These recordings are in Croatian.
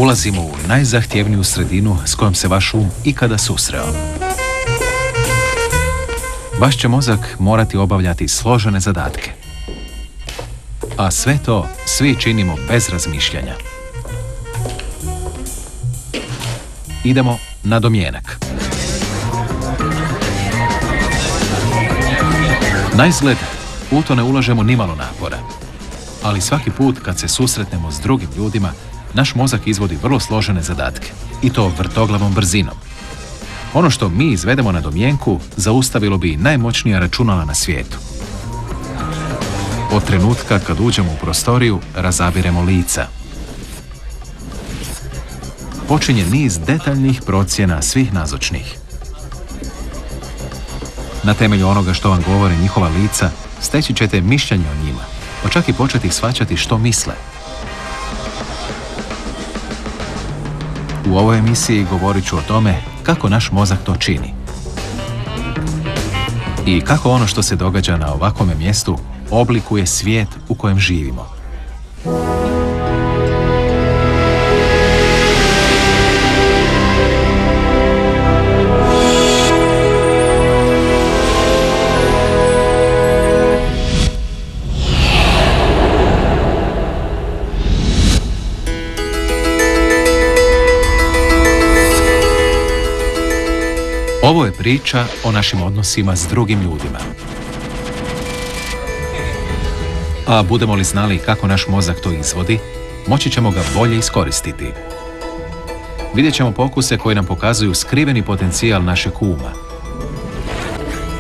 Ulazimo u najzahtjevniju sredinu s kojom se vaš um ikada susreo. Vaš će mozak morati obavljati složene zadatke. A sve to svi činimo bez razmišljanja. Idemo na domjenak. Naizgled, u to ne ulažemo nimalo napora. Ali svaki put kad se susretnemo s drugim ljudima, naš mozak izvodi vrlo složene zadatke. I to vrtoglavom brzinom. Ono što mi izvedemo na domjenku zaustavilo bi najmoćnija računala na svijetu. Od trenutka kad uđemo u prostoriju, razabiremo lica. Počinje niz detaljnih procjena svih nazočnih. Na temelju onoga što vam govore njihova lica, steći ćete mišljenje o njima, pa čak i početi shvaćati što misle. U ovoj emisiji govorit ću o tome kako naš mozak to čini. I kako ono što se događa na ovakvome mjestu oblikuje svijet u kojem živimo. Ovo je priča o našim odnosima s drugim ljudima. A budemo li znali kako naš mozak to izvodi, moći ćemo ga bolje iskoristiti. Vidjet ćemo pokuse koji nam pokazuju skriveni potencijal našeg uma.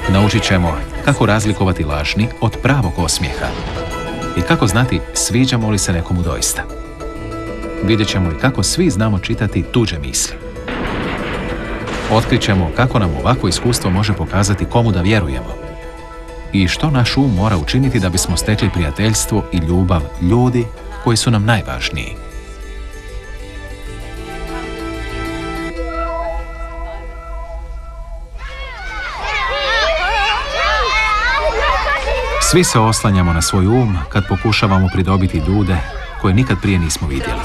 Naučit ćemo kako razlikovati lažni od pravog osmijeha i kako znati sviđamo li se nekomu doista. Vidjet ćemo i kako svi znamo čitati tuđe misli. Otkrićemo kako nam ovakvo iskustvo može pokazati komu da vjerujemo i što naš um mora učiniti da bismo stekli prijateljstvo i ljubav ljudi koji su nam najvažniji. Svi se oslanjamo na svoj um kad pokušavamo pridobiti ljude koje nikad prije nismo vidjeli.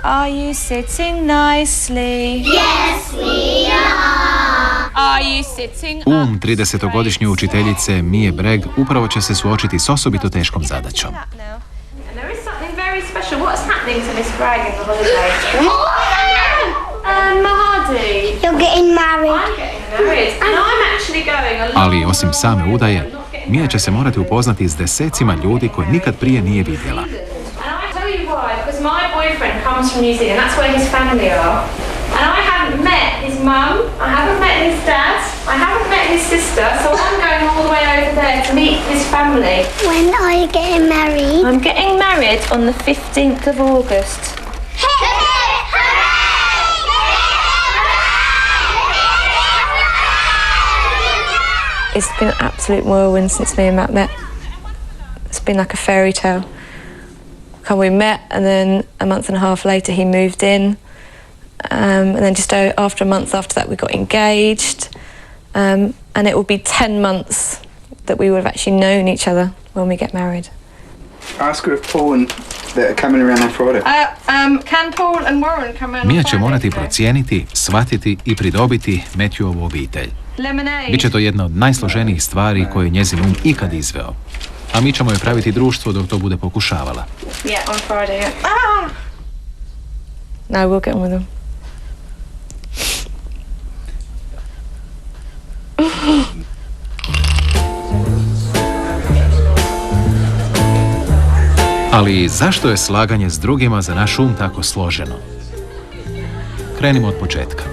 Are you sitting nicely? Yes, we are. Are you sitting Um 30-godišnje učiteljice Mije Breg upravo će se suočiti s osobito teškom zadaćom. And there is something very special. What's happening to Miss Bragg in the holiday? Mahadi. You're getting married. I'm getting married. And I'm actually going along. Ali osim same udaje, Mija će se morati upoznati s desecima ljudi koje nikad prije nije vidjela. And I tell you why, because my boyfriend comes from New Zealand. That's where his family are. And I haven't met his mum. I haven't met his dad. I haven't met his sister. So I'm going all the way over there to meet his family. When are you getting married? I'm getting married on the 15th of August. It's been an absolute whirlwind since me and Matt met. It's been like a fairy tale. We met, and then a month and a half later he moved in, and then just after a month after that we got engaged, and it will be 10 months that we would have actually known each other when we get married. Ask her if Paul and that are coming around on Friday. Can Paul and Warren come around? Mija će morati procijeniti, shvatiti i pridobiti Matthewovu obitelj. Lemonade. Biće to jedna od najsloženijih stvari koje je njezin um ikad izveo. A mi ćemo joj praviti društvo dok to bude pokušavala. Yeah, on Friday. Ah! No, we'll get on with them. Ali zašto je slaganje s drugima za naš um tako složeno? Krenimo od početka.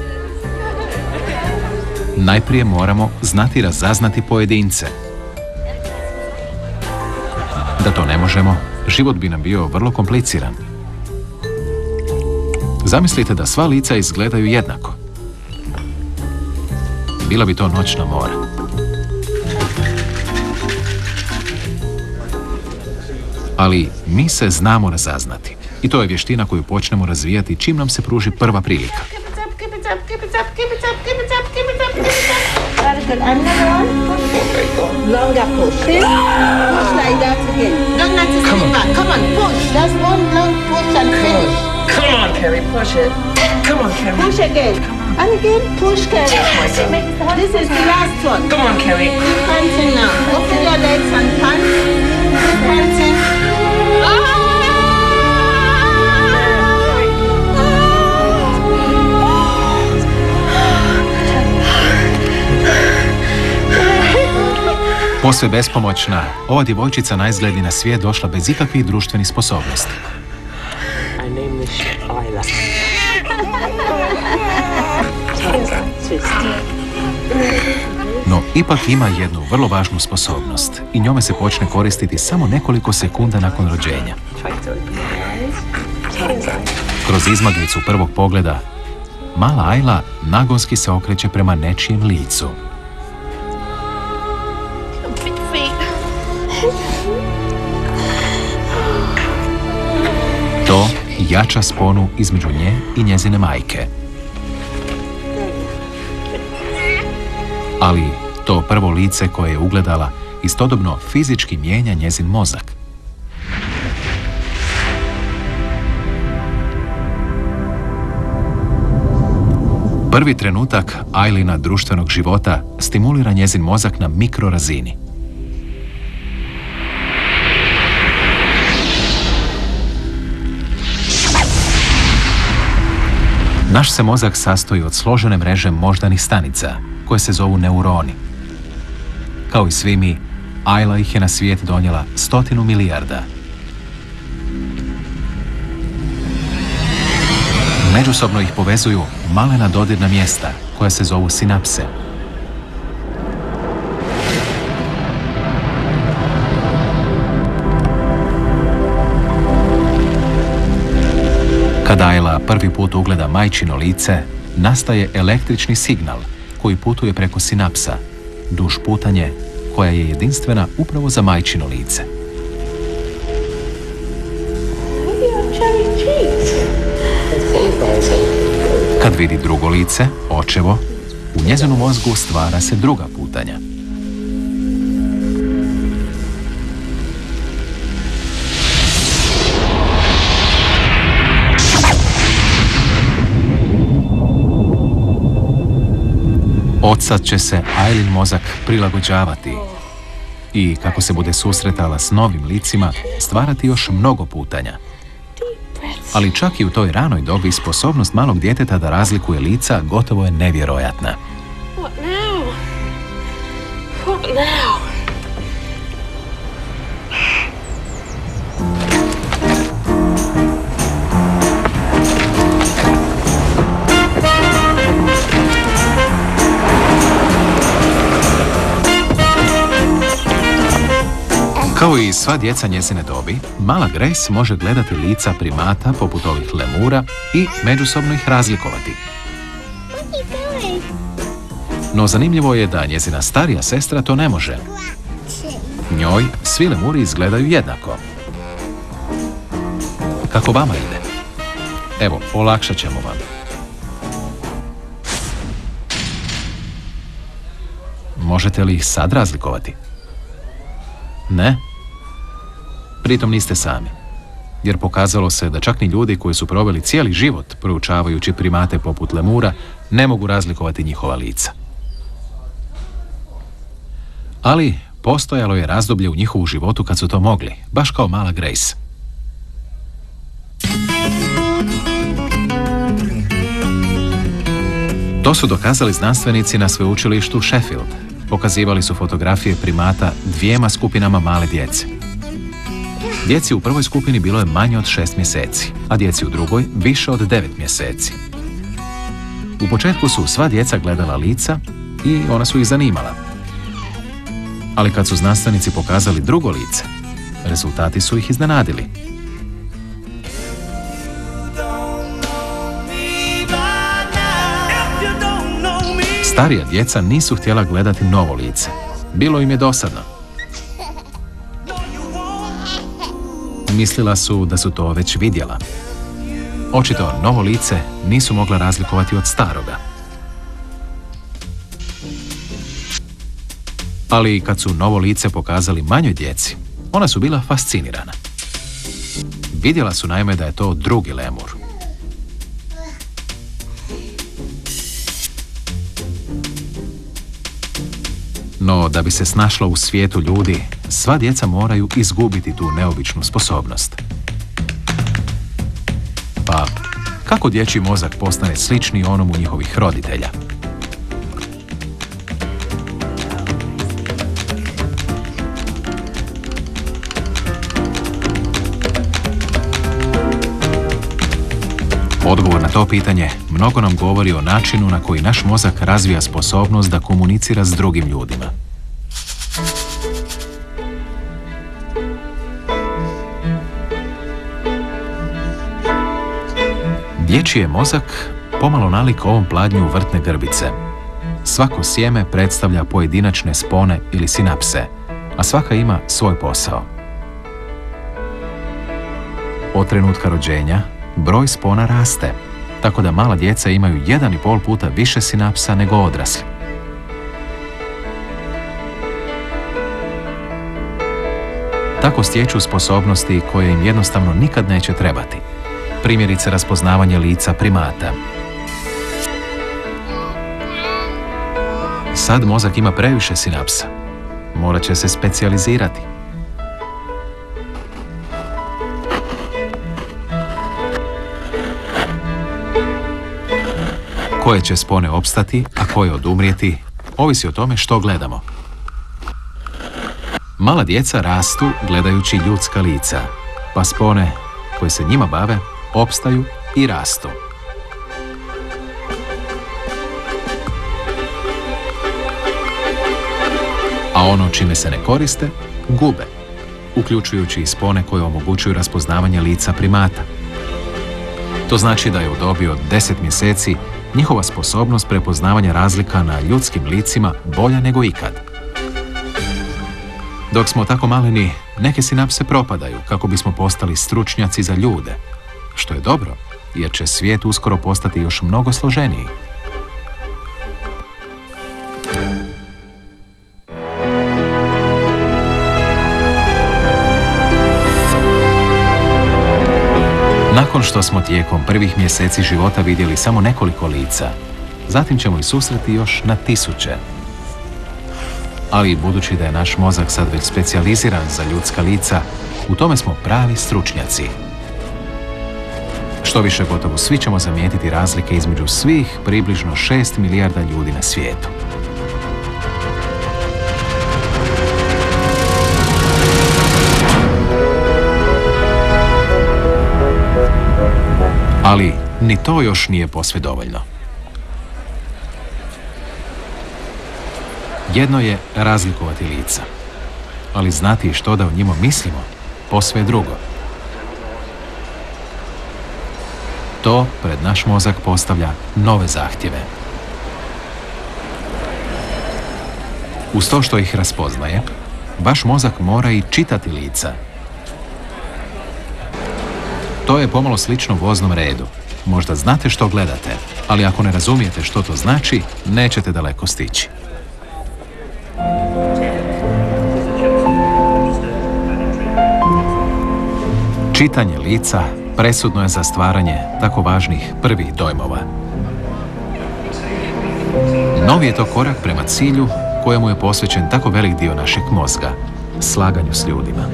Najprije moramo znati razaznati pojedince. Da to ne možemo, život bi nam bio vrlo kompliciran. Zamislite da sva lica izgledaju jednako. Bila bi to noćna mora. Ali mi se znamo razaznati. I to je vještina koju počnemo razvijati čim nam se pruži prva prilika. keep it up, keep it up, keep it up, keep it up, keep it up. Very good. Another one. Longer push. See? Push like that again. Don't let it sit back. Come on, push. Just one long push and finish. Come on, Carrie, push it. Come on, Carrie. Push again. And again, push, Carrie. This is the last one. Come on, Carrie. Panting now. Open your legs and pant. Panting. Posve bespomoćna, ova djevojčica na izgled je na svijet došla bez ikakvih društvenih sposobnosti. I name this shit Isla. No, ipak ima jednu vrlo važnu sposobnost i njome se počne koristiti samo nekoliko sekunda nakon rođenja. Kroz izmaglicu prvog pogleda, mala Ayla nagonski se okreće prema nečijem licu. To jača sponu između nje i njezine majke. Ali to prvo lice koje je ugledala istodobno fizički mijenja njezin mozak. Prvi trenutak Aylina društvenog života stimulira njezin mozak na mikrorazini. Naš se mozak sastoji od složene mreže moždanih stanica, koje se zovu neuroni. Kao i svi mi, Ayla ih je na svijet donijela 100 milijarda. Međusobno ih povezuju malena dodirna mjesta, koja se zovu sinapse. Kada Ayla prvi put ugleda majčino lice, nastaje električni signal koji putuje preko sinapsa, duž putanje koja je jedinstvena upravo za majčino lice. Kad vidi drugo lice, očevo, u njezinu mozgu stvara se druga putanja. Odsad će se Aylin mozak prilagođavati i kako se bude susretala s novim licima, stvarati još mnogo putanja. Ali čak i u toj ranoj dobi sposobnost malog djeteta da razlikuje lica gotovo je nevjerojatna. What now? What now? Kao i sva djeca njezine dobi, mala Grace može gledati lica primata poput ovih lemura i međusobno ih razlikovati. No zanimljivo je da njezina starija sestra to ne može. Njoj svi lemuri izgledaju jednako. Kako vama ide? Evo, olakšat ćemo vam. Možete li ih sad razlikovati? Ne? Pritom niste sami, jer pokazalo se da čak ni ljudi koji su proveli cijeli život proučavajući primate poput lemura ne mogu razlikovati njihova lica. Ali postojalo je razdoblje u njihovu životu kad su to mogli, baš kao mala Grace. To su dokazali znanstvenici na sveučilištu Sheffield. Pokazivali su fotografije primata dvijema skupinama male djece. Djeci u prvoj skupini bilo je manje od 6 mjeseci, a djeci u drugoj više od 9 mjeseci. U početku su sva djeca gledala lica i ona su ih zanimala. Ali kad su znanstvenici pokazali drugo lice, rezultati su ih iznenadili. Starija djeca nisu htjela gledati novo lice. Bilo im je dosadno. Mislila su da su to već vidjela. Očito novo lice nisu mogla razlikovati od staroga. Ali kad su novo lice pokazali manjoj djeci, ona su bila fascinirana. Vidjela su naime da je to drugi lemur. No, da bi se snašla u svijetu ljudi, sva djeca moraju izgubiti tu neobičnu sposobnost. Pa, kako dječji mozak postane slični onomu njihovih roditelja? Odgovor na to pitanje mnogo nam govori o načinu na koji naš mozak razvija sposobnost da komunicira s drugim ljudima. Dječji je mozak pomalo nalik ovom pladnju vrtne grbice. Svako sjeme predstavlja pojedinačne spone ili sinapse, a svaka ima svoj posao. Od trenutka rođenja broj spona raste, tako da mala djeca imaju 1,5 puta više sinapsa nego odrasli. Tako stječu sposobnosti koje im jednostavno nikad neće trebati. Primjerice raspoznavanje lica primata. Sad mozak ima previše sinapsa. Morat će se specijalizirati. Koje će spone opstati, a koje odumrijeti, ovisi o tome što gledamo. Mala djeca rastu gledajući ljudska lica, pa spone koje se njima bave opstaju i rastu. A ono čime se ne koriste, gube, uključujući i spone koje omogućuju raspoznavanje lica primata. To znači da je u dobi od 10 mjeseci njihova sposobnost prepoznavanja razlika na ljudskim licima bolja nego ikad. Dok smo tako maleni, neke sinapse propadaju kako bismo postali stručnjaci za ljude, što je dobro, jer će svijet uskoro postati još mnogo složeniji. Nakon što smo tijekom prvih mjeseci života vidjeli samo nekoliko lica, zatim ćemo ih susreti još na tisuće. Ali budući da je naš mozak sad već specijaliziran za ljudska lica, u tome smo pravi stručnjaci. Što više, gotovo svi ćemo zamijetiti razlike između svih približno 6 milijarda ljudi na svijetu. Ali ni to još nije posve dovoljno. Jedno je razlikovati lica, ali znati što da o njima mislimo, posve je drugo. To pred naš mozak postavlja nove zahtjeve. Uz to što ih raspoznaje, vaš mozak mora i čitati lica. To je pomalo slično voznom redu. Možda znate što gledate, ali ako ne razumijete što to znači, nećete daleko stići. Čitanje lica presudno je za stvaranje tako važnih prvih dojmova. Novi je to korak prema cilju kojemu je posvećen tako velik dio našeg mozga, slaganju s ljudima.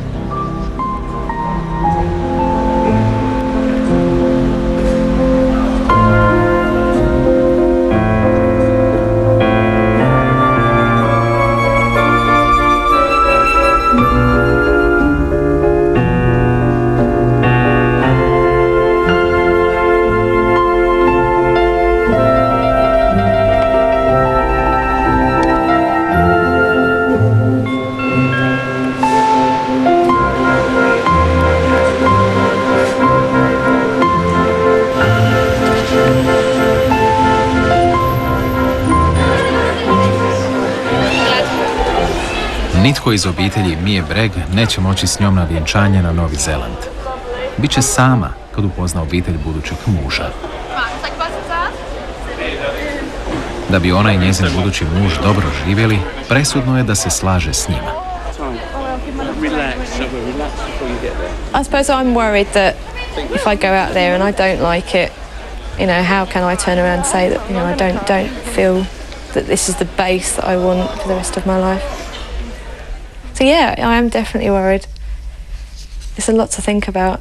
Nitko iz obitelji Mije Breg neće moći s njom na vjenčanje na Novi Zeland. Biće sama kad upozna obitelj budućeg muža. Da bi ona i njezin budući muž dobro živjeli, presudno je da se slaže s njima. I suppose I'm worried that if I go out there and I don't like it, you know, how can I turn around and say that, you know, I don't feel that this is the base that I want for the rest of my life. So yeah, I am definitely worried. It's a lot to think about.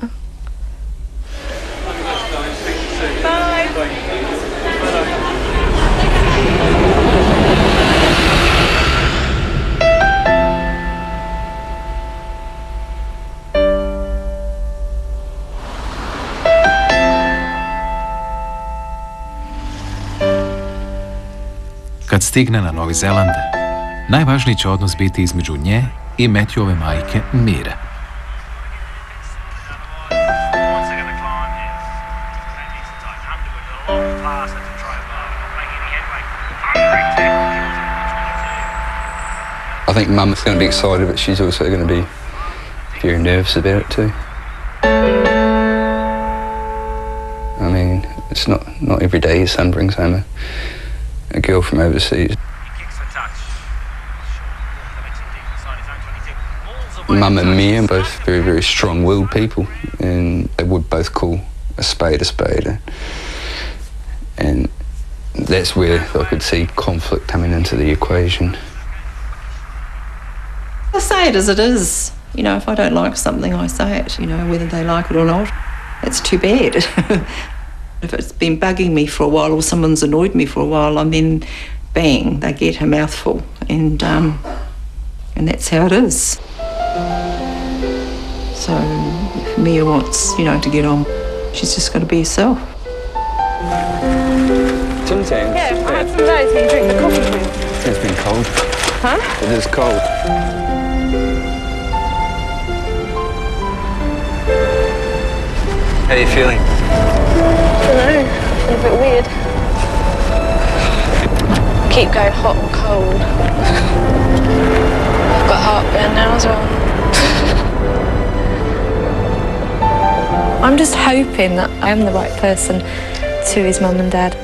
Kad stigne na Novi Zeland, najvažniji će odnos biti između nje i Matthewove majke Mire. I think Mum's going to be excited, but she's also going to be very nervous about it too. I mean, it's not every day your son brings home a girl from overseas. Mum and Mia are both very, very strong-willed people, and they would both call a spade, and that's where I could see conflict coming into the equation. I say it as it is. You know, if I don't like something, I say it, you know, whether they like it or not. It's too bad. If it's been bugging me for a while or someone's annoyed me for a while, and then bang, they get a mouthful, and that's how it is. So if Mia wants, you know, to get on, she's just got to be herself. Sometimes. Yeah, I had some days when you drink the coffee with. It's been cold. Huh? It is cold. How are you feeling? I don't know, I feel a bit weird. Keep going hot and cold. I've got heartburn now as well. I'm just hoping that I am the right person to his mum and dad.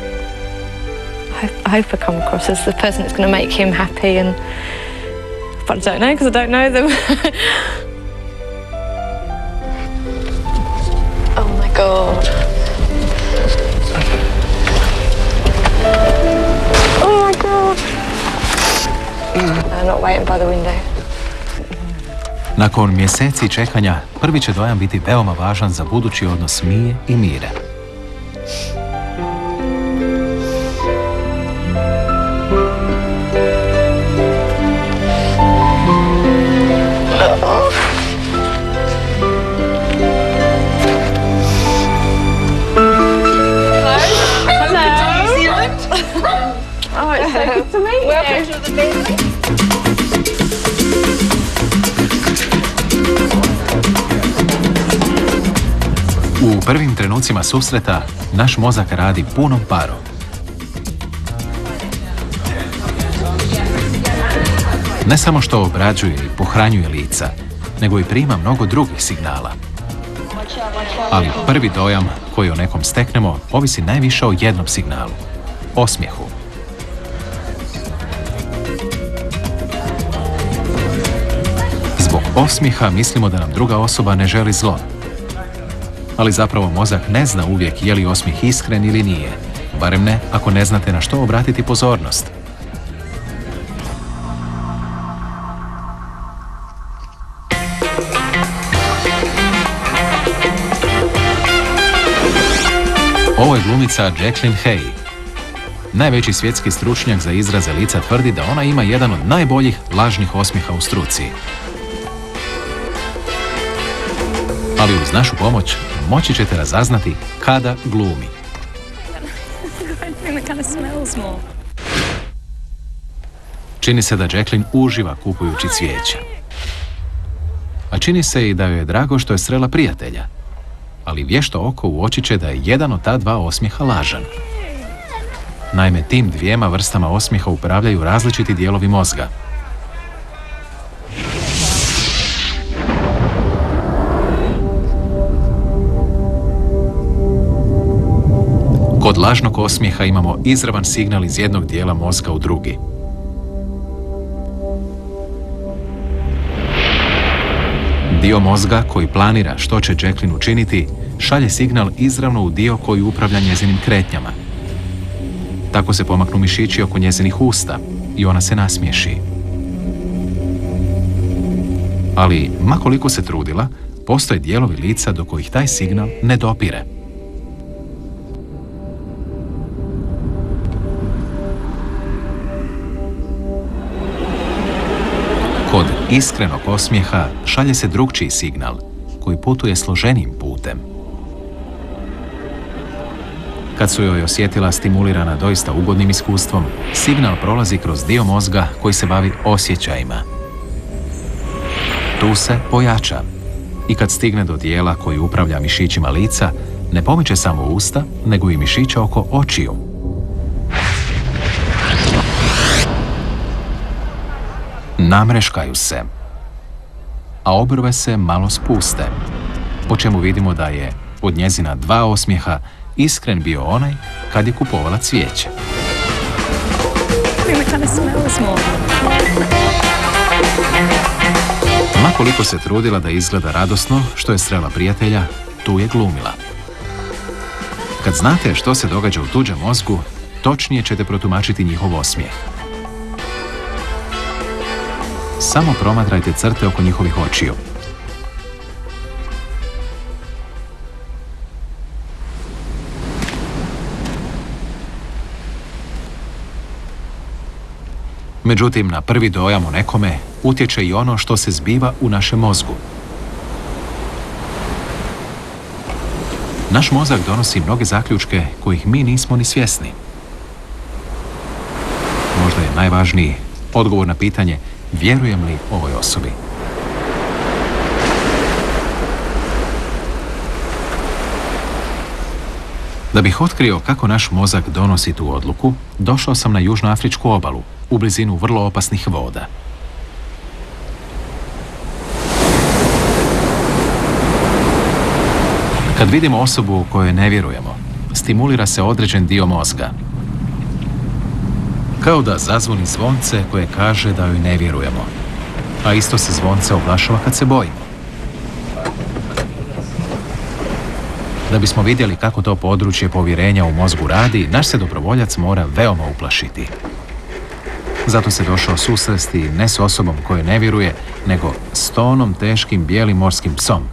I hope I come across as the person that's going to make him happy, but I don't know because I don't know them. Oh my God. Oh my God. I'm not waiting by the window. Nakon mjeseci čekanja, prvi će dojam biti veoma važan za budući odnos Mije i Mire. U prvim trenucima susreta naš mozak radi punom parom. Ne samo što obrađuje i pohranjuje lica, nego i prima mnogo drugih signala. Ali prvi dojam koji o nekom steknemo ovisi najviše o jednom signalu – osmijehu. Zbog osmijeha mislimo da nam druga osoba ne želi zlo. Ali zapravo mozak ne zna uvijek je li osmijeh iskren ili nije, barem ne ako ne znate na što obratiti pozornost. Ovo je glumica Jacqueline Hay. Najveći svjetski stručnjak za izraze lica tvrdi da ona ima jedan od najboljih lažnih osmijeha u struci. Ali uz našu pomoć moći ćete razaznati kada glumi. Čini se da Jacqueline uživa kupujući cvijeće. A čini se i da joj je drago što je srela prijatelja. Ali vješto oko uočit će da je jedan od ta dva osmijeha lažan. Naime, tim dvijema vrstama osmijeha upravljaju različiti dijelovi mozga. Kod lažnog osmijeha imamo izravan signal iz jednog dijela mozga u drugi. Dio mozga koji planira što će Jacqueline učiniti, šalje signal izravno u dio koji upravlja njezinim kretnjama. Tako se pomaknu mišići oko njezinih usta i ona se nasmiješi. Ali, ma koliko se trudila, postoje dijelovi lica do kojih taj signal ne dopire. Kod iskrenog osmijeha šalje se drukčiji signal, koji putuje složenijim putem. Kad su joj osjetila stimulirana doista ugodnim iskustvom, signal prolazi kroz dio mozga koji se bavi osjećajima. Tu se pojača i kad stigne do dijela koji upravlja mišićima lica, ne pomiče samo usta, nego i mišića oko očiju. Namreškaju se, a obrve se malo spuste, po čemu vidimo da je od njezina 2 osmijeha iskren bio onaj kad je kupovala cvijeće. Ma koliko se trudila da izgleda radosno što je srela prijatelja, tu je glumila. Kad znate što se događa u tuđem mozgu, točnije ćete protumačiti njihov osmijeh. Samo promatrajte crte oko njihovih očiju. Međutim, na prvi dojam o nekome utječe i ono što se zbiva u našem mozgu. Naš mozak donosi mnoge zaključke kojih mi nismo ni svjesni. Možda je najvažniji odgovor na pitanje vjerujem li ovoj osobi. Da bih otkrio kako naš mozak donosi tu odluku, došao sam na južnoafričku obalu, u blizinu vrlo opasnih voda. Kad vidimo osobu u kojoj ne vjerujemo, stimulira se određen dio mozga. Kao da zazvoni zvonce koje kaže da joj ne vjerujemo, a isto se zvonce oglašava kad se bojimo. Da bismo vidjeli kako to područje povjerenja u mozgu radi, naš se dobrovoljac mora veoma uplašiti. Zato se došao susresti ne s osobom kojoj ne vjeruje, nego s tonom teškim bijelim morskim psom.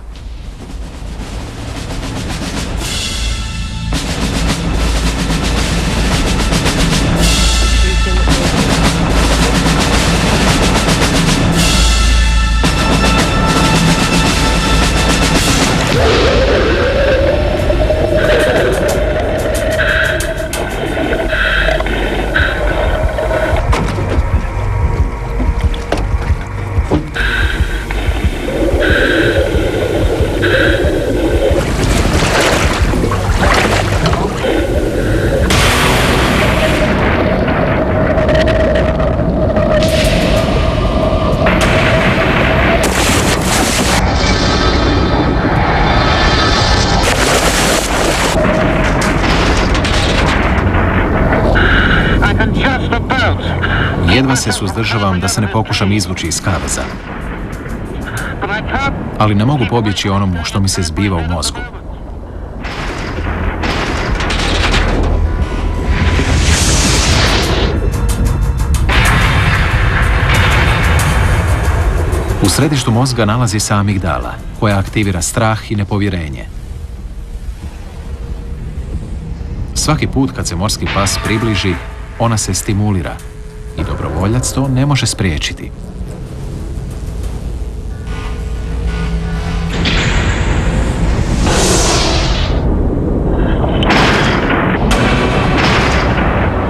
Jedva se suzdržavam da se ne pokušam izvući iz kaveza. Ali ne mogu pobjeći onomu što mi se zbiva u mozgu. U središtu mozga nalazi se amigdala, koja aktivira strah i nepovjerenje. Svaki put kad se morski pas približi, ona se stimulira i dobrovoljac to ne može spriječiti.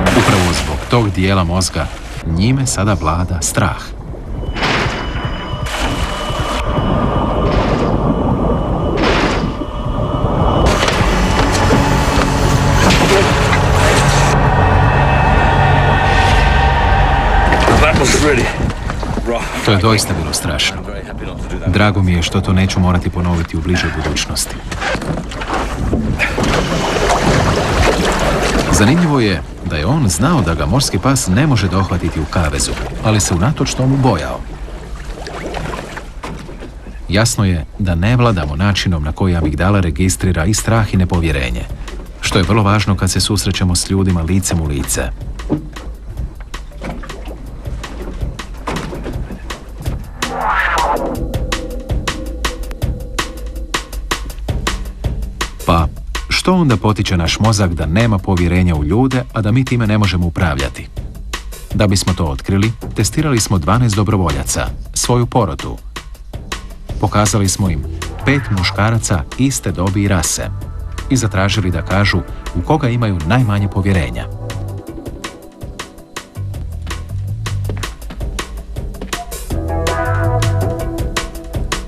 Upravo zbog tog dijela mozga njime sada vlada strah. To je doista bilo strašno. Drago mi je što to neću morati ponoviti u bližoj budućnosti. Zanimljivo je da je on znao da ga morski pas ne može dohvatiti u kavezu, ali se unatoč tomu bojao. Jasno je da ne vladamo načinom na koji amigdala registrira i strah i nepovjerenje, što je vrlo važno kad se susrećemo s ljudima licem u lice. Pa, što onda potiče naš mozak da nema povjerenja u ljude, a da mi time ne možemo upravljati? Da bismo to otkrili, testirali smo 12 dobrovoljaca, svoju porotu. Pokazali smo im 5 muškaraca iste dobi i rase i zatražili da kažu u koga imaju najmanje povjerenja.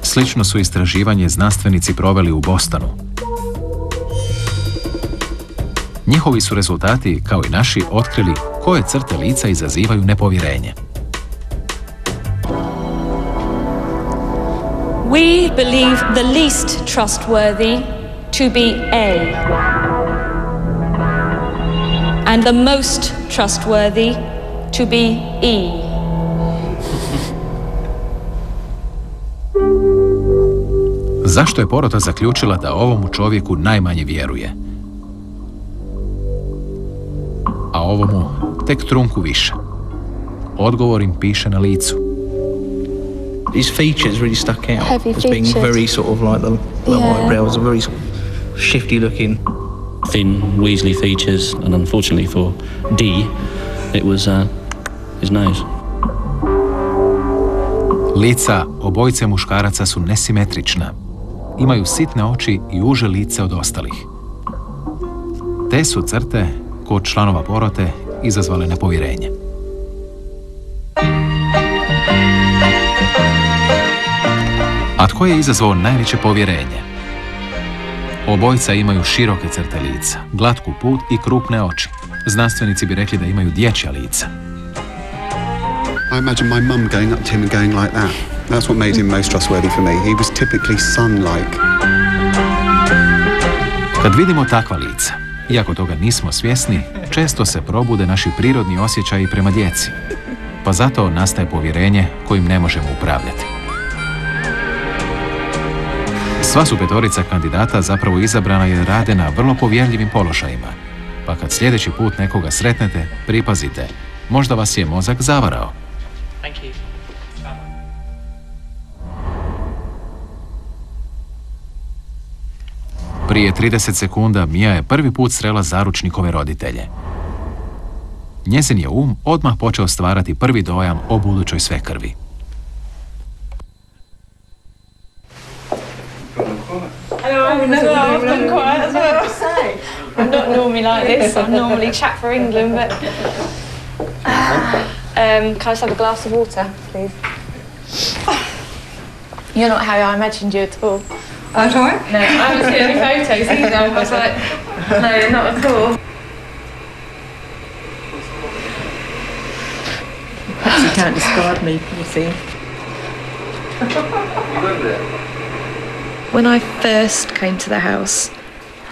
Slično su istraživanje znanstvenici proveli u Bostonu. Njihovi su rezultati, kao i naši, otkrili koje crte lica izazivaju nepovjerenje. We believe the least trustworthy to be A, and the most trustworthy to be E. Zašto je porota zaključila da ovomu čovjeku najmanje vjeruje? A ovomu tek trunku više. Odgovor im piše na licu. His features really stuck out Heavy as being featured. very sort of like the eyebrows are very shifty looking. Thin, weaselly features, and unfortunately for D, it was his nose. Lica obojice muškaraca su nesimetrična. Imaju sitne oči i uže lice od ostalih. Te su crte, kod članova porote, izazvale nepovjerenje. A tko je izazvao najveće povjerenje? Obojica imaju široke crte lica, glatku put i krupne oči. Znanstvenici bi rekli da imaju dječja lica. I imagine my mum going up to him and going like that. That's what made him most trustworthy for me. He was typically son-like. Kad vidimo takva lica, iako toga nismo svjesni, često se probude naši prirodni osjećaji prema djeci. Pa zato nastaje povjerenje kojim ne možemo upravljati. Sva su petorica kandidata zapravo izabrana jer rade na vrlo povjerljivim položajima. Pa kad sljedeći put nekoga sretnete, pripazite, možda vas je mozak zavarao. Thank you. Prije 30 sekunda Mia je prvi put srela zaručnikove roditelje. Njezin je odmah počeo stvarati prvi dojam o budućoj svekrvi. I've gone quiet as well. I'm not normally like this. I normally chat for England, but... Can I just have a glass of water, please? You're not how I imagined you at all. Oh, sorry? No, I haven't seen any photos either. I was like, no, not at all. Perhaps you can't describe me, you see. When I first came to the house,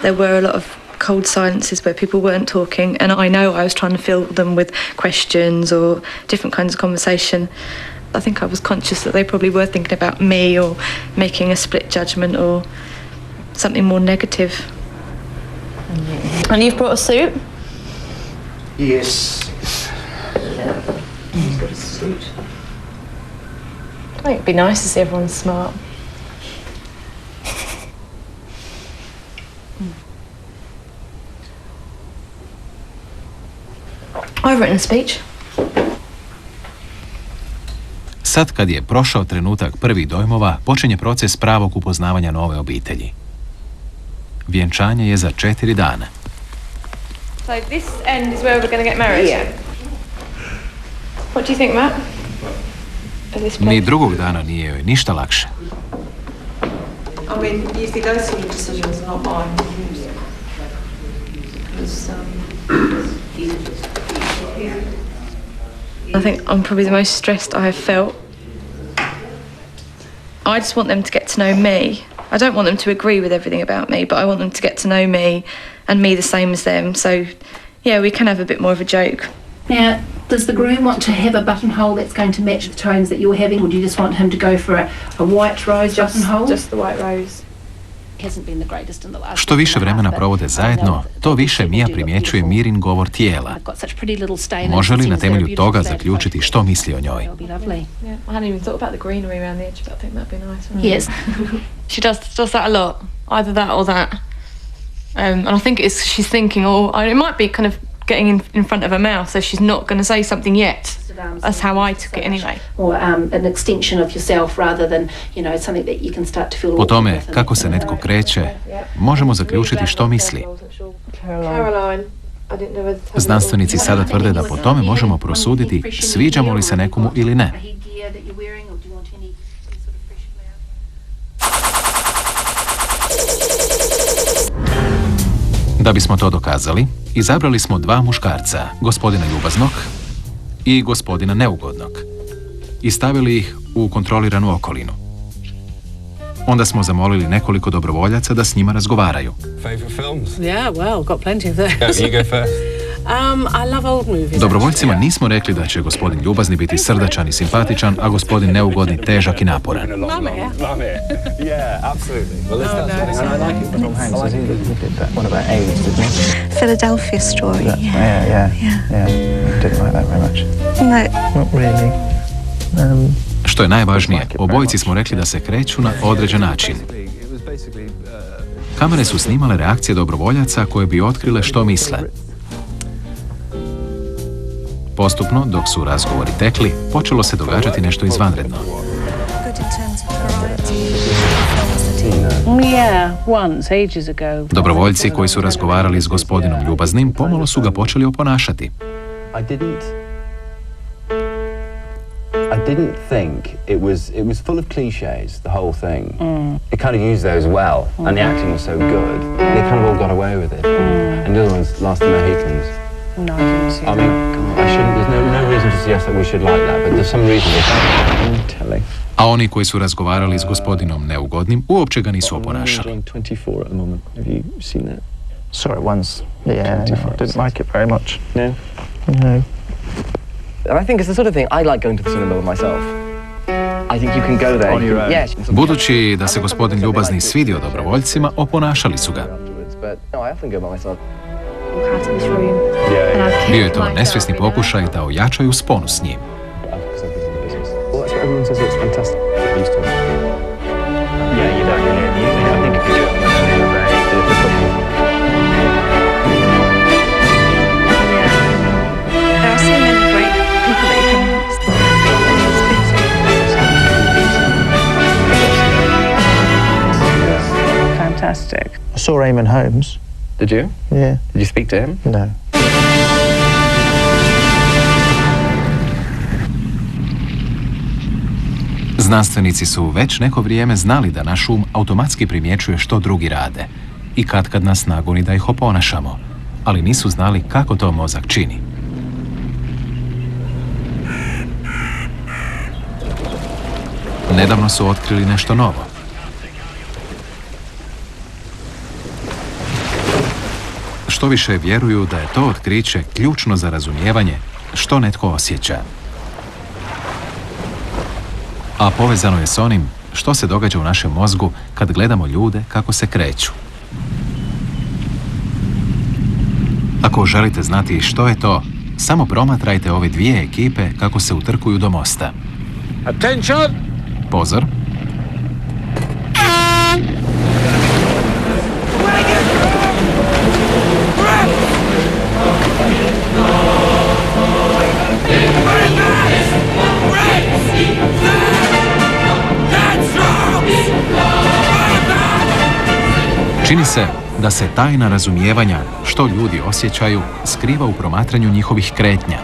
there were a lot of cold silences where people weren't talking, and I know I was trying to fill them with questions or different kinds of conversation. I think I was conscious that they probably were thinking about me or making a split judgment or something more negative. And you've brought a suit? Yes. He's got a suit. I think it'd be nice to see everyone smart. I've written a speech. Sad kad je prošao trenutak prvih dojmova, počinje proces pravog upoznavanja nove obitelji. Vjenčanje je za 4 dana. So this end is where we're going to get married? Yeah. What do you think, Matt? Of this place? Ni drugog dana nije joj ništa lakše. I mean, usually those sort of decisions are not mine. Because, I think I'm probably the most stressed I have felt. I just want them to get to know me. I don't want them to agree with everything about me, but I want them to get to know me and me the same as them. So, Yeah, we can have a bit more of a joke. Now, does the groom want to have a buttonhole that's going to match the tones that you're having, or do you just want him to go for a white rose buttonhole? Just the white rose. Što više vremena provode zajedno, to više Mia primjećuje Mirin govor tijela. Može li na temelju toga zaključiti što misli o njoj? Yeah, I hadn't even thought about the greenery around the edge, but I think that'd be nice. Yes. She does that a lot, either that or that. And I think she's thinking, it might be kind of getting in front of her mouth, so she's not going to say something yet. That's how I took it anyway. Or an extension of yourself rather than, something that you can start to feel. Po tome kako se netko kreće, možemo zaključiti što misli. Caroline. Znanstvenici sada tvrde da po tome možemo prosuditi sviđamo li se nekomu ili ne. Da bismo to dokazali, izabrali smo 2 muškarca, gospodina ljubaznog i gospodina neugodnog, i stavili ih u kontroliranu okolinu. Onda smo zamolili nekoliko dobrovoljaca da s njima razgovaraju. Favorite films? Yeah, well, got plenty of those. You go first. I love old movies. Dobrovoljcima nismo rekli da će gospodin ljubazni biti srdačan i simpatičan, a gospodin neugodni težak i naporan. Love it. Yeah, absolutely. Well, let's start something. And I like it. Tom Hanks, he did that one about AIDS, didn't he? Philadelphia Story. Yeah. Didn't like that very much. No. Not really. Što je najvažnije, obojici smo rekli da se kreću na određen način. Kamere su snimale reakcije dobrovoljaca koje bi otkrile što misle. Postupno, dok su razgovori tekli, počelo se događati nešto izvanredno. Dobrovoljci koji su razgovarali s gospodinom ljubaznim pomalo su ga počeli oponašati. I didn't think it was full of cliches, the whole thing. It kind of used those well, and the acting was so good. They kind of all got away with it. And the other ones, Last of the Mohicans. No, I didn't see I mean, there's no reason to suggest that we should like that, but there's some reason they can't. Telly. A oni koji su razgovarali s gospodinom neugodnim uopće ga nisu oponašali. 24 at the moment. Have you seen that? Saw it once. Yeah, I didn't like it very much. No? No. And I think it's the sort of thing, I like going to the cinema myself. I think you can go there. On your own. Yes. Budući da se gospodin ljubazni svidio dobrovoljcima, oponašali su ga. But no, I often go by myself. Bio je to nesvjesni pokušaj da ojačaju sponu s njim. Well, that's what everyone says, it's fantastic. Get used to it. Yeah, you don't really. I think if you do it on the football. There are so many great people that you can Fantastic. I saw Eamon Holmes. Did you? Yeah. Did you speak to him? No. Znanstvenici su već neko vrijeme znali da naš um automatski primjećuje što drugi rade i kad nas nagoni da ih oponašamo, ali nisu znali kako to mozak čini. Nedavno su otkrili nešto novo. Što više vjeruju da je to otkriće ključno za razumijevanje što netko osjeća. A povezano je s onim što se događa u našem mozgu kad gledamo ljude kako se kreću. Ako želite znati što je to, samo promatrajte ove 2 ekipe kako se utrkuju do mosta. Attention! Pozor. Čini se da se tajna razumijevanja što ljudi osjećaju skriva u promatranju njihovih kretnja.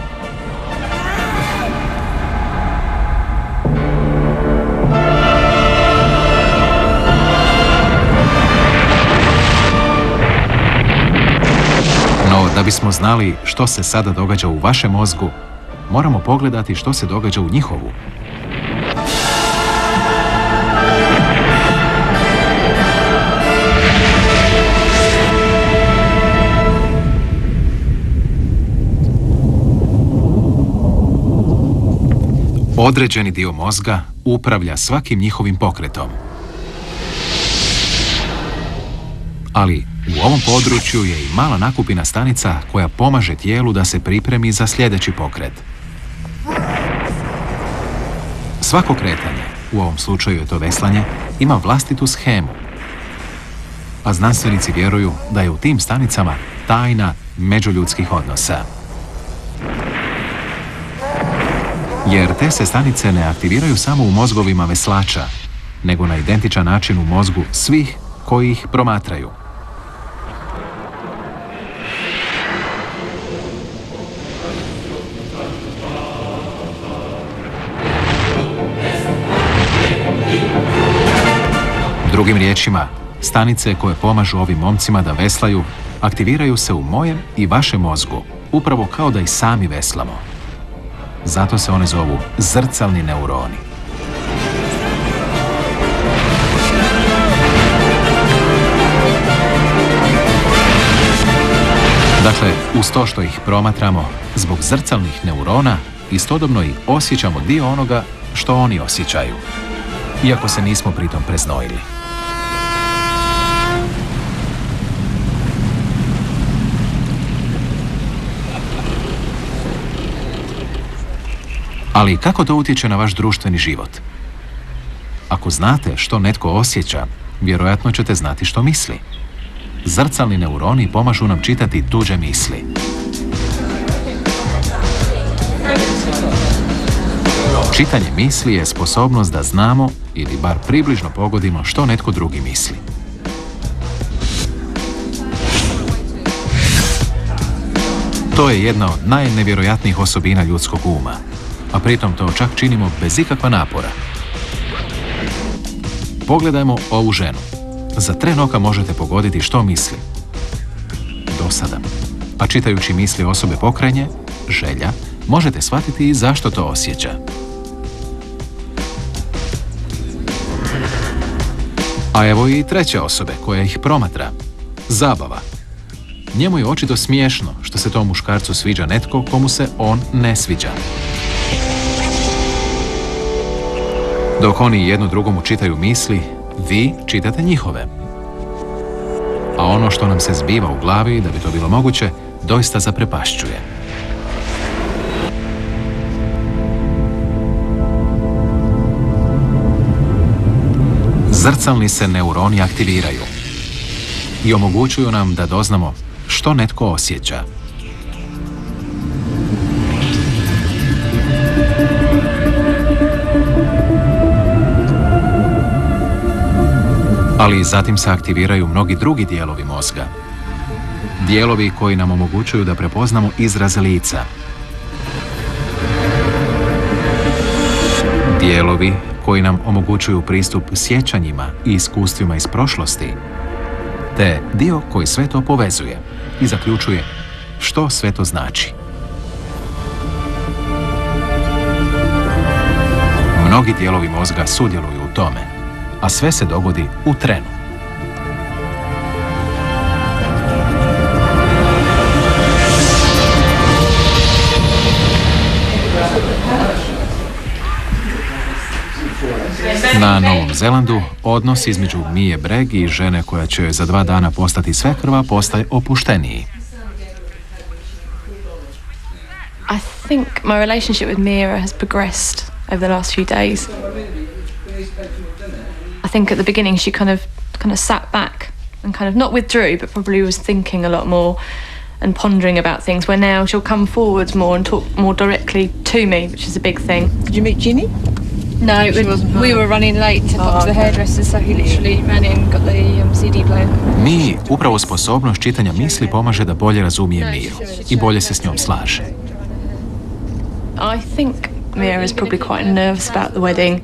No, da bismo znali što se sada događa u vašem mozgu, moramo pogledati što se događa u njihovu. Određeni dio mozga upravlja svakim njihovim pokretom. Ali u ovom području je i mala nakupina stanica koja pomaže tijelu da se pripremi za sljedeći pokret. Svako kretanje, u ovom slučaju je to veslanje, ima vlastitu shemu. A znanstvenici vjeruju da je u tim stanicama tajna međuljudskih odnosa. Jer te se stanice ne aktiviraju samo u mozgovima veslača, nego na identičan način u mozgu svih koji ih promatraju. Drugim riječima, stanice koje pomažu ovim momcima da veslaju aktiviraju se u mojem i vašem mozgu, upravo kao da i sami veslamo. Zato se one zovu zrcalni neuroni. Dakle, uz to što ih promatramo, zbog zrcalnih neurona istodobno i osjećamo dio onoga što oni osjećaju, iako se nismo pritom preznojili. Ali kako to utječe na vaš društveni život? Ako znate što netko osjeća, vjerojatno ćete znati što misli. Zrcalni neuroni pomažu nam čitati tuđe misli. Čitanje misli je sposobnost da znamo ili bar približno pogodimo što netko drugi misli. To je jedna od najnevjerojatnijih osobina ljudskog uma, a pritom to čak činimo bez ikakva napora. Pogledajmo ovu ženu. Za tren oka možete pogoditi što misli. Dosada. A čitajući misli osobe pokrajnje, želja, možete shvatiti i zašto to osjeća. A evo i treće osobe koja ih promatra. Zabava. Njemu je očito smiješno što se tom muškarcu sviđa netko komu se on ne sviđa. Dok oni jedno drugomu čitaju misli, vi čitate njihove. A ono što nam se zbiva u glavi, da bi to bilo moguće, doista zaprepašćuje. Zrcalni se neuroni aktiviraju i omogućuju nam da doznamo što netko osjeća. Ali zatim se aktiviraju mnogi drugi dijelovi mozga. Dijelovi koji nam omogućuju da prepoznamo izraze lica. Dijelovi koji nam omogućuju pristup sjećanjima i iskustvima iz prošlosti. Te dio koji sve to povezuje i zaključuje što sve to znači. Mnogi dijelovi mozga sudjeluju u tome, a sve se dogodi u trenu. Na Novom Zelandu odnos između Mije Breg i žene koja će za 2 dana postati svekrva postaje opušteniji. I think my relationship with Mira has progressed over the last few days. I think at the beginning she kind of sat back and kind of not withdrew, but probably was thinking a lot more and pondering about things, where now she'll come forwards more and talk more directly to me, which is a big thing. Did you meet Ginny? No, we were running late to pop to the hairdresser, so he literally ran in and got the CD player. Mi upravo sposobnost čitanja misli pomaže da bolje razumije Miru i bolje se s njom slaže. I think Mira is probably quite nervous about the wedding,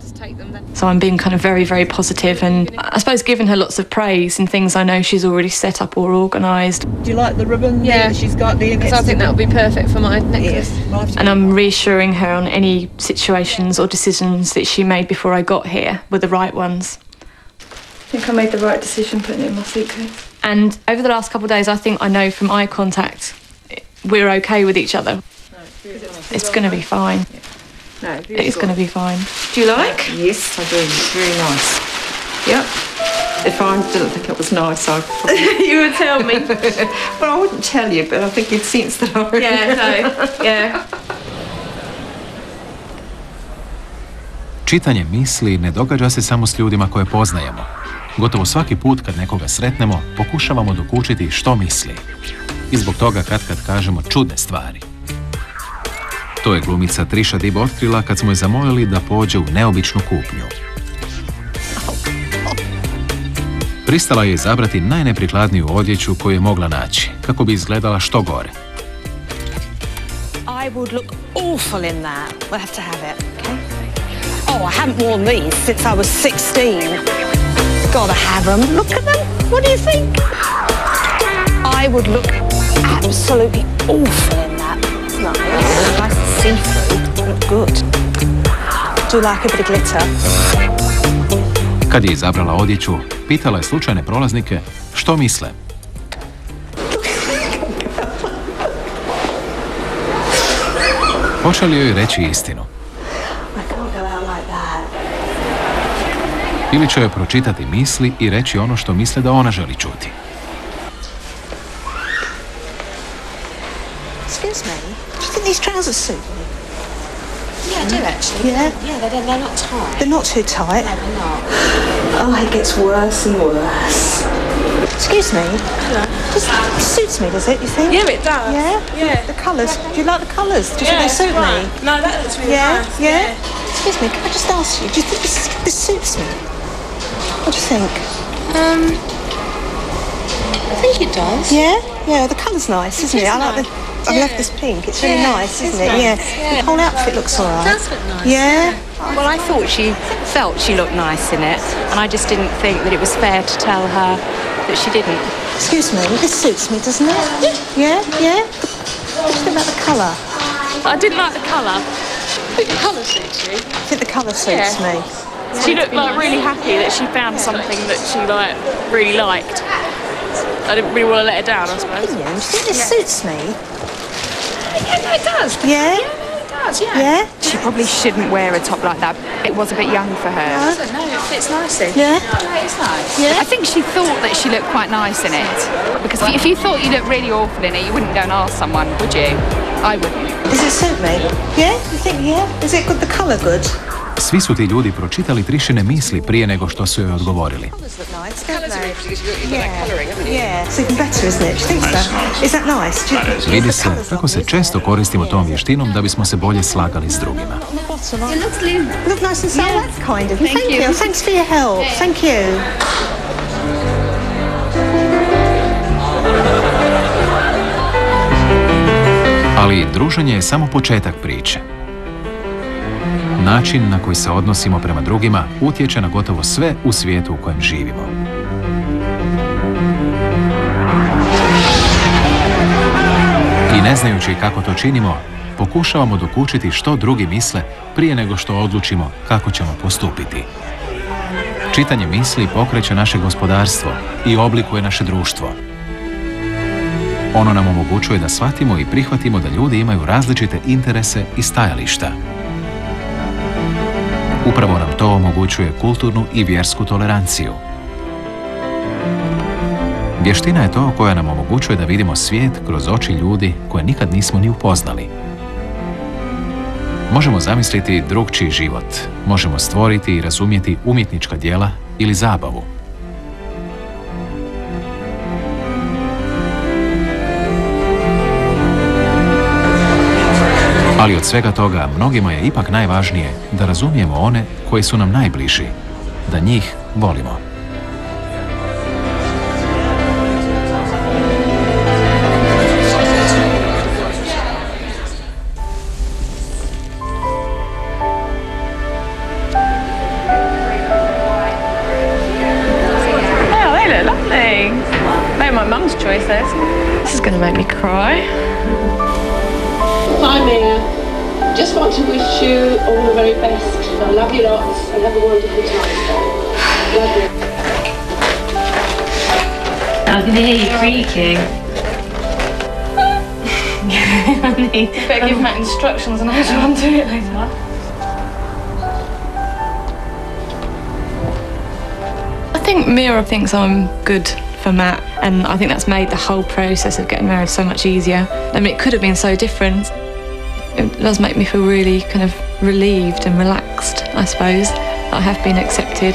so I'm being kind of very, very positive, and I suppose giving her lots of praise and things I know she's already set up or organised. Do you like the ribbon that she's got there? Because I think that would be perfect for my necklace. And I'm reassuring her on any situations or decisions that she made before I got here were the right ones. I think I made the right decision putting it in my suitcase. And over the last couple of days, I think I know from eye contact we're okay with each other. It's going to be fine. No, it's going to be fine. Do you like? Yes, I do. It's very nice. Yep. If I didn't think it was nice, I'd probably... You would tell me. Well, I wouldn't tell you, but I think you'd sense that I would. Yeah, no, yeah. Čitanje misli ne događa se samo s ljudima koje poznajemo. Gotovo svaki put kad nekoga sretnemo, pokušavamo dokučiti što misli. I zbog toga kad kažemo čudne stvari. To je glumica Trisha Dib otkrila kad smo je zamolili da pođe u neobičnu kupnju. Pristala je izabrati najneprikladniju odjeću koju je mogla naći, kako bi izgledala što gore. I would look awful in that. We'll have to have it, okay? Oh, I haven't worn these since I was 16. Gotta have them. Look at them. What do you think? I would look absolutely awful in that. It's nice. Nice and see-through. Look good. Do you like a bit of glitter? Kad je izabrala odjeću, pitala je slučajne prolaznike što misle. Hoće li joj reći istinu? Ili će joj pročitati misli i reći ono što misle da ona želi čuti. Excuse me, do you think these trousers suit me? Yeah, I do actually. Yeah? Yeah, they're not tight. They're not too tight? No, they're not. Oh, it gets worse and worse. Excuse me? Hello. It suits me, does it, you think? Yeah, it does. Yeah? Yeah. The colours. Do you like the colours? Do you think they suit me? No, that looks really nice. Yeah? Excuse me, can I just ask you, do you think this suits me? What do you think? I think it does. Yeah? Yeah, the colour's nice, isn't it? I like the... I love this pink. It's really nice, isn't it? Yeah. The whole outfit looks alright. It does look nice. Yeah. Well, I thought she felt she looked nice in it, and I just didn't think that it was fair to tell her that she didn't. Excuse me, this suits me, doesn't it? Yeah. Yeah? What do you think about the colour? I didn't like the colour. I think the colour suits you. I think the colour suits me. She looked like really happy that she found something that she really liked. I didn't really want to let her down, I suppose. Do you think this suits me? Yeah, no, it does. Yeah? It does, yeah. Yeah? She probably shouldn't wear a top like that. It was a bit young for her. No, it fits nicely. Yeah? Yeah, it's nice. Yeah? I think she thought that she looked quite nice in it. Because if you thought you looked really awful in it, you wouldn't go and ask someone, would you? I wouldn't. Does it suit me? Yeah? You think, yeah? Is it good, the colour good? Svi su ti ljudi pročitali Trishine misli prije nego što su joj odgovorili. Yeah, it's even better, isn't it? Do you think so? Is that nice? Vidi se kako se često koristimo tom vještinom da bismo se bolje slagali s drugima. Look nice and soft. That's kind of you. Thank you. Thanks for your help. Thank you. Ali druženje je samo početak priče. Način na koji se odnosimo prema drugima utječe na gotovo sve u svijetu u kojem živimo. I ne znajući kako to činimo, pokušavamo dokučiti što drugi misle prije nego što odlučimo kako ćemo postupiti. Čitanje misli pokreće naše gospodarstvo i oblikuje naše društvo. Ono nam omogućuje da shvatimo i prihvatimo da ljudi imaju različite interese i stajališta. Upravo nam to omogućuje kulturnu i vjersku toleranciju. Vještina je to koja nam omogućuje da vidimo svijet kroz oči ljudi koje nikad nismo ni upoznali. Možemo zamisliti drugčiji život, možemo stvoriti i razumjeti umjetnička djela ili zabavu. Ali od svega toga mnogima je ipak najvažnije da razumijemo one koji su nam najbliži, da njih volimo. Oh, they look lovely. They're my mum's choice, those. This is going to make me cry. Hi Mia, just want to wish you all the very best. I love you lots and have a wonderful time. Love you. I can hear you creaking. You better give Matt instructions on how to undo it later. think Mira thinks I'm good for Matt, and I think that's made the whole process of getting married so much easier. I mean, it could have been so different. It does make me feel really kind of relieved and relaxed, I suppose, that I have been accepted.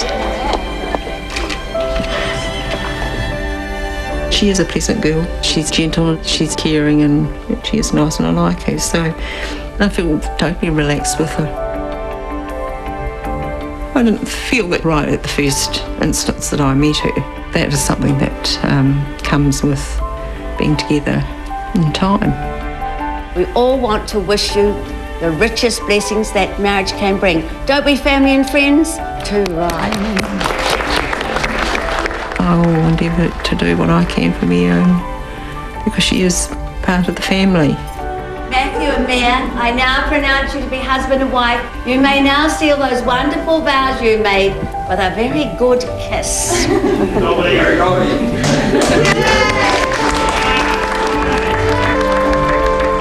She is a pleasant girl. She's gentle, she's caring, and she is nice, and I like her, so I feel totally relaxed with her. I didn't feel it right at the first instance that I met her. That is something that comes with being together in time. We all want to wish you the richest blessings that marriage can bring. Don't we, family and friends? Too right. I will endeavour to do what I can for Mia, because she is part of the family. Matthew and Mia, I now pronounce you to be husband and wife. You may now seal those wonderful vows you made with a very good kiss.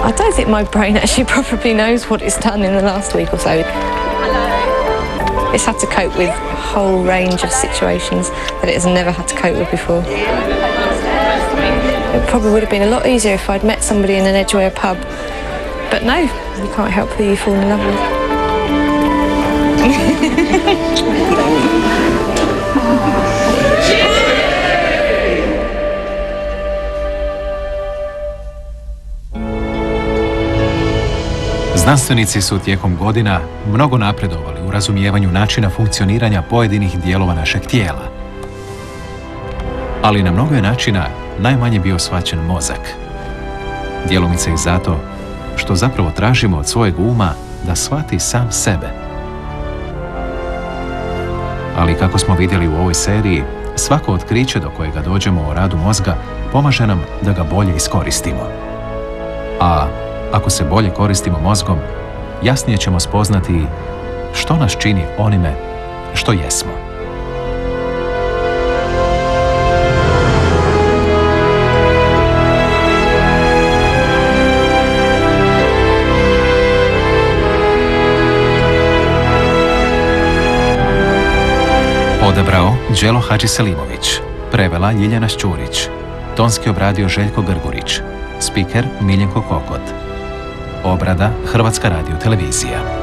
I don't think my brain actually probably knows what it's done in the last week or so. It's had to cope with a whole range of situations that it has never had to cope with before. It probably would have been a lot easier if I'd met somebody in an Edgware pub. But no, you can't help who you fall in love with. Znanstvenici su tijekom godina mnogo napredovali u razumijevanju načina funkcioniranja pojedinih dijelova našeg tijela. Ali na mnogo je načina najmanje bio shvaćen mozak. Djelomice i zato što zapravo tražimo od svojeg uma da shvati sam sebe. Ali kako smo vidjeli u ovoj seriji, svako otkriće do kojega dođemo o radu mozga pomaže nam da ga bolje iskoristimo. A ako se bolje koristimo mozgom, jasnije ćemo spoznati što nas čini onime što jesmo. Odabrao Đelo Hadžiselimović, prevela Ljiljana Šćurić, tonski obradio Željko Grgurić, spiker Miljenko Kokot. Obrada Hrvatska radiotelevizija.